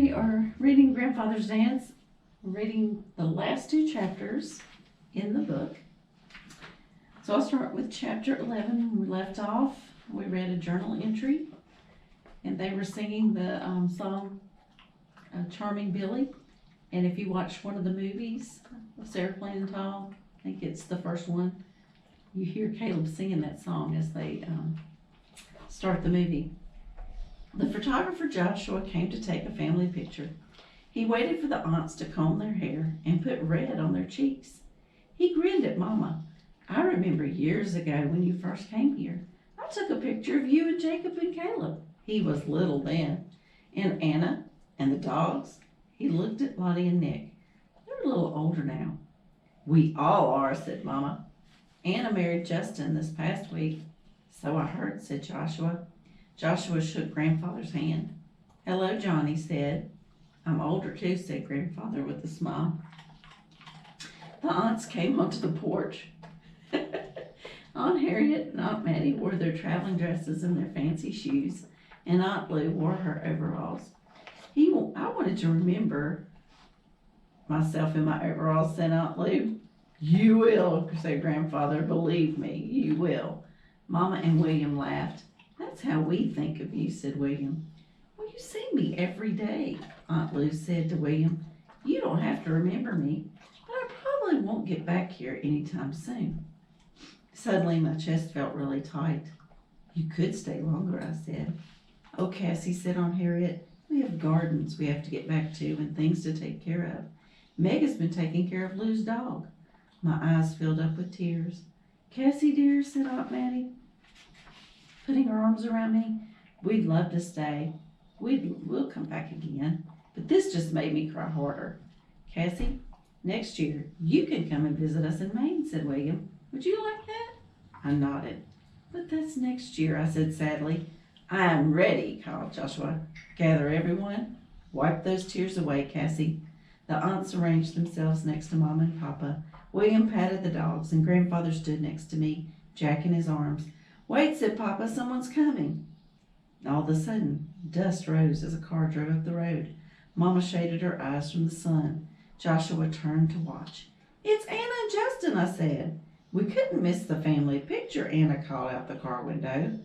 we are reading Grandfather's Dance. We're reading the last two chapters in the book. So I'll start with chapter 11. When we left off, we read a journal entry, and they were singing the song Charming Billy. And if you watch one of the movies of Sarah Plainenthal, I think it's the first one, you hear Caleb singing that song as they start the movie. The photographer Joshua came to take a family picture. He waited for the aunts to comb their hair and put red on their cheeks. He grinned at Mama. I remember years ago when you first came here, I took a picture of you and Jacob and Caleb. He was little then. And Anna and the dogs. He looked at Lottie and Nick. They're a little older now. We all are, said Mama. Anna married Justin this past week. So I heard, said Joshua. Joshua shook Grandfather's hand. Hello, John, he said. I'm older too, said Grandfather with a smile. The aunts came onto the porch. Aunt Harriet and Aunt Mattie wore their traveling dresses and their fancy shoes, and Aunt Lou wore her overalls. I wanted to remember myself in my overalls, said Aunt Lou. You will, said Grandfather. Believe me, you will. Mama and William laughed. That's how we think of you, said William. Well, you see me every day, Aunt Lou said to William. You don't have to remember me, but I probably won't get back here anytime soon. Suddenly my chest felt really tight. You could stay longer, I said. Oh, Cassie, said Aunt Harriet, we have gardens we have to get back to and things to take care of. Meg has been taking care of Lou's dog. My eyes filled up with tears. Cassie, dear, said Aunt Mattie, putting her arms around me, we'd love to stay. We'll come back again. But this just made me cry harder. Cassie, next year you can come and visit us in Maine, said William. Would you like that? I nodded. But that's next year, I said sadly. I'm ready, called Joshua. Gather everyone. Wipe those tears away, Cassie. The aunts arranged themselves next to Mama and Papa. William patted the dogs, and Grandfather stood next to me, Jack in his arms. Wait, said Papa, someone's coming. All of a sudden, dust rose as a car drove up the road. Mama shaded her eyes from the sun. Joshua turned to watch. It's Anna and Justin, I said. We couldn't miss the family picture, Anna called out the car window.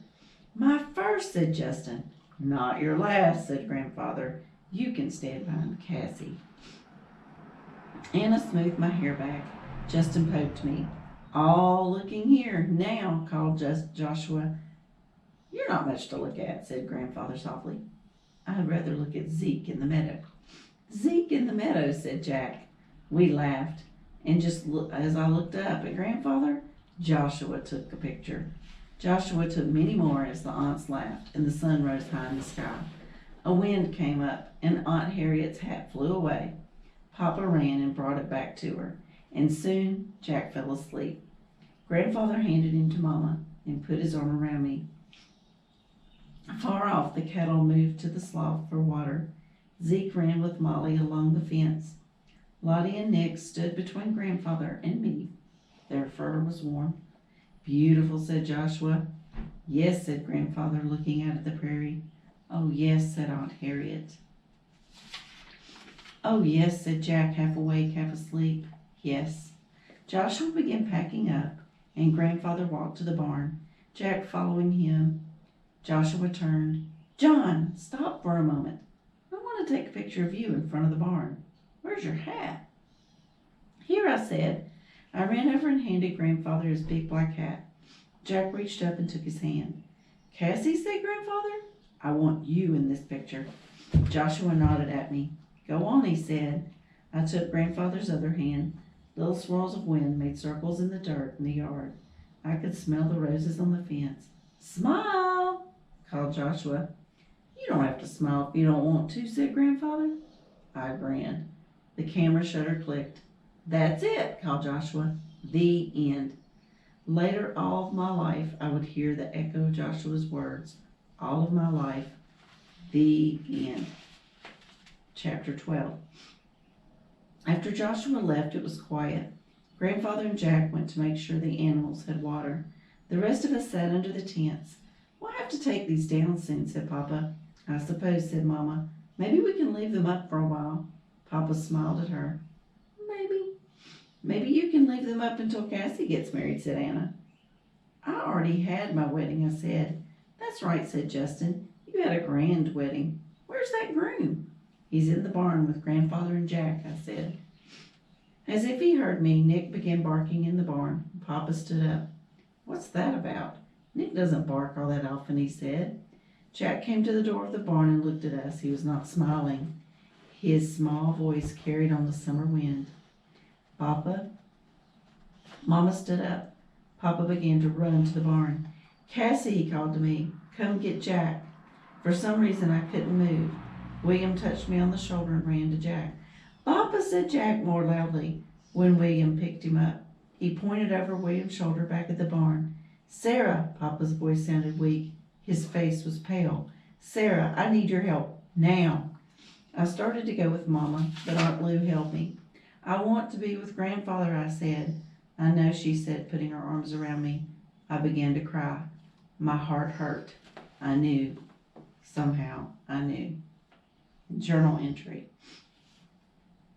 My first, said Justin. Not your last, said Grandfather. You can stand behind Cassie. Anna smoothed my hair back. Justin poked me. All looking here now, called Joshua. You're not much to look at, said Grandfather softly. I'd rather look at Zeke in the meadow. Zeke in the meadow, said Jack. We laughed, and just as I looked up at Grandfather, Joshua took a picture. Joshua took many more as the aunts laughed, and the sun rose high in the sky. A wind came up, and Aunt Harriet's hat flew away. Papa ran and brought it back to her, and soon Jack fell asleep. Grandfather handed him to Mama and put his arm around me. Far off, the cattle moved to the slough for water. Zeke ran with Molly along the fence. Lottie and Nick stood between Grandfather and me. Their fur was warm. Beautiful, said Joshua. Yes, said Grandfather, looking out at the prairie. Oh, yes, said Aunt Harriet. Oh, yes, said Jack, half awake, half asleep. Yes. Joshua began packing up, and Grandfather walked to the barn, Jack following him. Joshua turned. John, stop for a moment. I want to take a picture of you in front of the barn. Where's your hat? Here, I said. I ran over and handed Grandfather his big black hat. Jack reached up and took his hand. Cassie, said Grandfather, I want you in this picture. Joshua nodded at me. Go on, he said. I took Grandfather's other hand. Little swirls of wind made circles in the dirt in the yard. I could smell the roses on the fence. Smile, called Joshua. You don't have to smile if you don't want to, said Grandfather. I grinned. The camera shutter clicked. That's it, called Joshua. The end. Later, all of my life, I would hear the echo of Joshua's words. All of my life. The end. Chapter 12. After Joshua left, it was quiet. Grandfather and Jack went to make sure the animals had water. The rest of us sat under the tents. We'll have to take these down soon, said Papa. I suppose, said Mama. Maybe we can leave them up for a while. Papa smiled at her. Maybe. Maybe you can leave them up until Cassie gets married, said Anna. I already had my wedding, I said. That's right, said Justin. You had a grand wedding. Where's that groom? He's in the barn with Grandfather and Jack, I said. As if he heard me, Nick began barking in the barn. Papa stood up. What's that about? Nick doesn't bark all that often, he said. Jack came to the door of the barn and looked at us. He was not smiling. His small voice carried on the summer wind. Papa? Mama stood up. Papa began to run to the barn. Cassie, he called to me, come get Jack. For some reason I couldn't move. William touched me on the shoulder and ran to Jack. Papa, said Jack more loudly when William picked him up. He pointed over William's shoulder back at the barn. Sarah, Papa's voice sounded weak. His face was pale. Sarah, I need your help, now. I started to go with Mama, but Aunt Lou held me. I want to be with Grandfather, I said. I know, she said, putting her arms around me. I began to cry. My heart hurt. I knew. Somehow, I knew. Journal entry.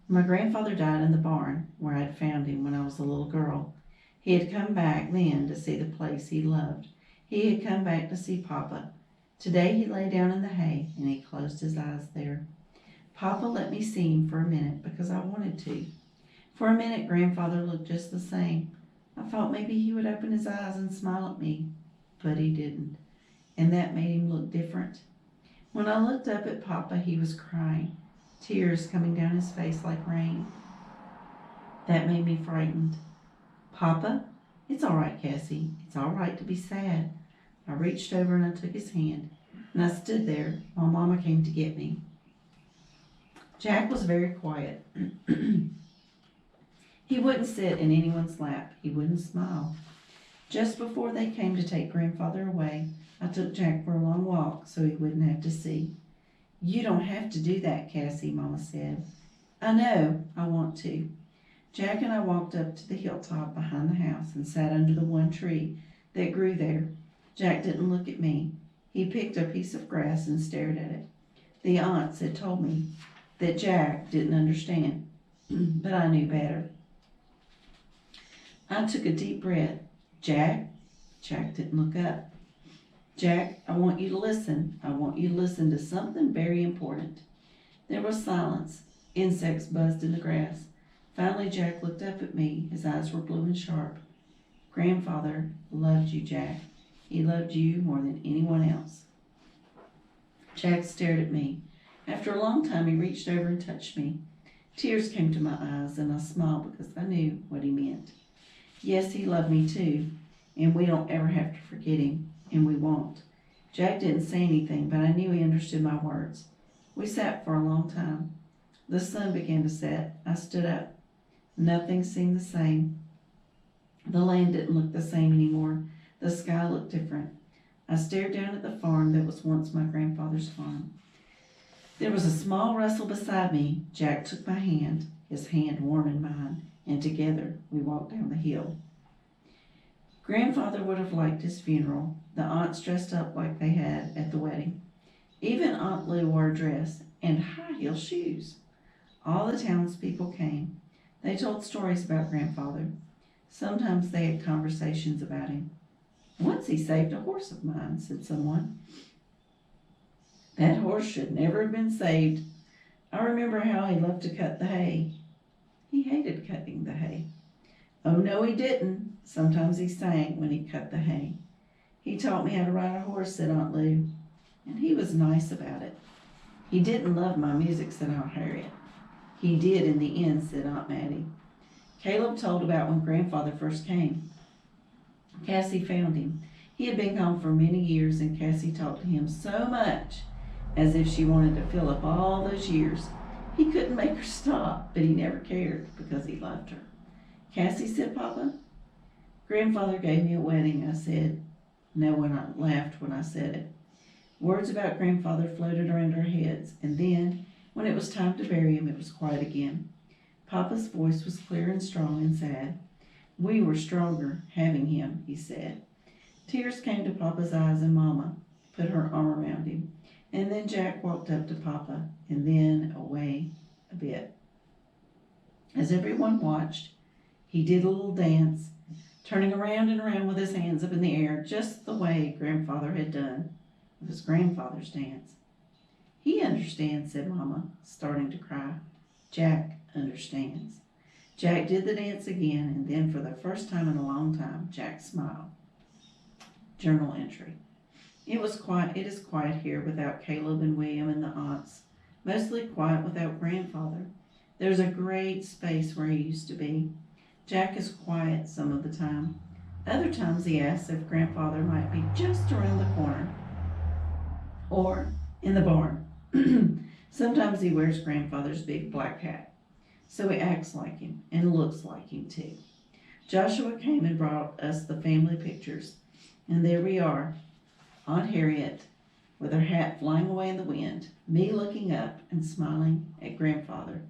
My grandfather died in the barn where I had found him when I was a little girl. He had come back then to see the place he loved. He had come back to see Papa. Today he lay down in the hay and he closed his eyes there. Papa let me see him for a minute because I wanted to. For a minute, Grandfather looked just the same. I thought maybe he would open his eyes and smile at me, but he didn't, and that made him look different. When I looked up at Papa, he was crying, tears coming down his face like rain. That made me frightened. Papa? It's all right, Cassie. It's all right to be sad. I reached over and I took his hand, and I stood there while Mama came to get me. Jack was very quiet. He wouldn't sit in anyone's lap. He wouldn't smile. Just before they came to take Grandfather away, I took Jack for a long walk so he wouldn't have to see. You don't have to do that, Cassie, Mama said. I know. I want to. Jack and I walked up to the hilltop behind the house and sat under the one tree that grew there. Jack didn't look at me. He picked a piece of grass and stared at it. The aunts had told me that Jack didn't understand, but I knew better. I took a deep breath. Jack? Jack didn't look up. Jack, I want you to listen. I want you to listen to something very important. There was silence. Insects buzzed in the grass. Finally, Jack looked up at me. His eyes were blue and sharp. Grandfather loved you, Jack. He loved you more than anyone else. Jack stared at me. After a long time, he reached over and touched me. Tears came to my eyes, and I smiled because I knew what he meant. Yes, he loved me too, and we don't ever have to forget him, and we won't. Jack didn't say anything, but I knew he understood my words. We sat for a long time. The sun began to set. I stood up. Nothing seemed the same. The land didn't look the same anymore. The sky looked different. I stared down at the farm that was once my grandfather's farm. There was a small rustle beside me. Jack took my hand, his hand warm in mine, and together we walked down the hill. Grandfather would have liked his funeral. The aunts dressed up like they had at the wedding. Even Aunt Lou wore a dress and high-heel shoes. All the townspeople came. They told stories about Grandfather. Sometimes they had conversations about him. Once he saved a horse of mine, said someone. That horse should never have been saved. I remember how he loved to cut the hay. He hated cutting the hay. Oh, no, he didn't. Sometimes he sang when he cut the hay. He taught me how to ride a horse, said Aunt Lou, and he was nice about it. He didn't love my music, said Aunt Harriet. He did in the end, said Aunt Mattie. Caleb told about when Grandfather first came. Cassie found him. He had been gone for many years, and Cassie talked to him so much, as if she wanted to fill up all those years. He couldn't make her stop, but he never cared because he loved her. Cassie, said Papa. Grandfather gave me a wedding, I said. No one laughed when I said it. Words about Grandfather floated around our heads, and then, when it was time to bury him, it was quiet again. Papa's voice was clear and strong and sad. We were stronger having him, he said. Tears came to Papa's eyes, and Mama put her arm around him. And then Jack walked up to Papa and then away a bit. As everyone watched, he did a little dance, turning around and around with his hands up in the air, just the way Grandfather had done with his grandfather's dance. He understands, said Mama, starting to cry. Jack understands. Jack did the dance again, and then for the first time in a long time, Jack smiled. Journal entry. It is quiet here without Caleb and William and the aunts. Mostly quiet without Grandfather. There's a great space where he used to be. Jack is quiet some of the time. Other times he asks if Grandfather might be just around the corner or in the barn. Sometimes he wears Grandfather's big black hat, so he acts like him and looks like him too. Joshua came and brought us the family pictures, and there we are, Aunt Harriet with her hat flying away in the wind, me looking up and smiling at Grandfather,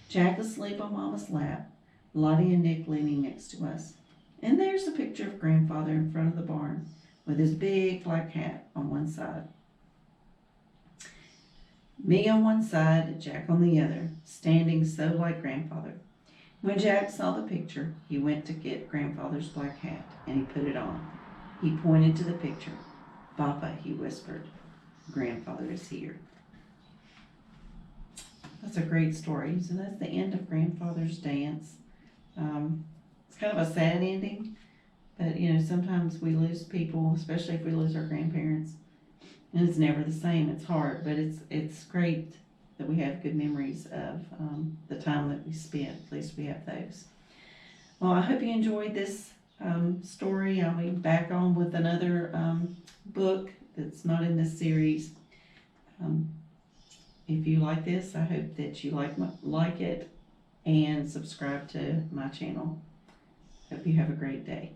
Jack asleep on Mama's lap, Lottie and Nick leaning next to us. And there's a picture of Grandfather in front of the barn with his big black hat on one side. Me on one side, Jack on the other, standing so like Grandfather. When Jack saw the picture, he went to get Grandfather's black hat and he put it on. He pointed to the picture. Papa, he whispered, Grandfather is here. That's a great story. So that's the end of Grandfather's dance. It's kind of a sad ending, but sometimes we lose people, especially if we lose our grandparents. And it's never the same. It's hard, but it's great that we have good memories of the time that we spent. At least we have those. Well, I hope you enjoyed this story. I'll be back on with another book that's not in this series. If you like this, I hope that you like it and subscribe to my channel. Hope you have a great day.